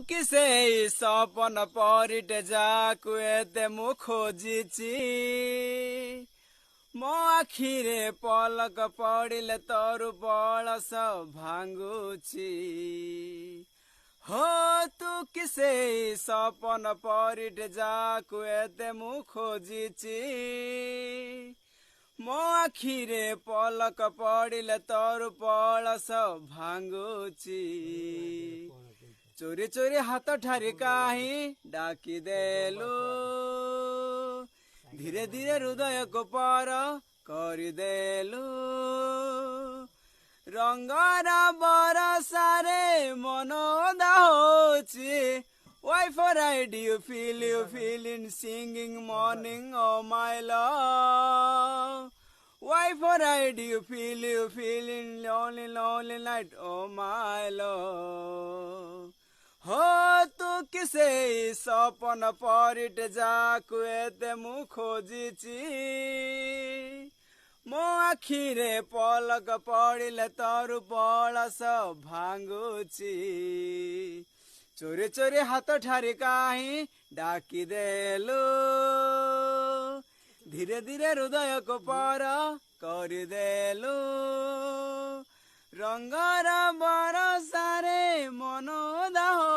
କିସେ ସପନ ପରିଟେ ଯାକୁ ଏତେ ମୁଁ ଖୋଜିଛି ମୋ ଆଖିରେ ପଲକ ପଡ଼ିଲେ ତୋରୁ ବଳସ ଭାଙ୍ଗୁଛି हो तू किसे सपन परिटे जाकु एते मु खोजिची मो आखिरे पलक पड़िले तोर पलस भांगुची चोरी चोरी हाथ ठारी काही डाकी देलु धीरे धीरे हृदय को पार करदेलु रंगर बरसारे मनोदा होची Why for I do you feel in singing morning oh my love Why for I do you feel in lonely night oh my love हो तू किसे सपन परिट जाकु एते मु खोजिची मो आखिरे पलक पड़िले तोर बलस भांगुची चोरी चोरी हाथ ठारी काही डाकी देलु धीरे धीरे हृदय को पार करदेलु रंगर बरसारे मनोदा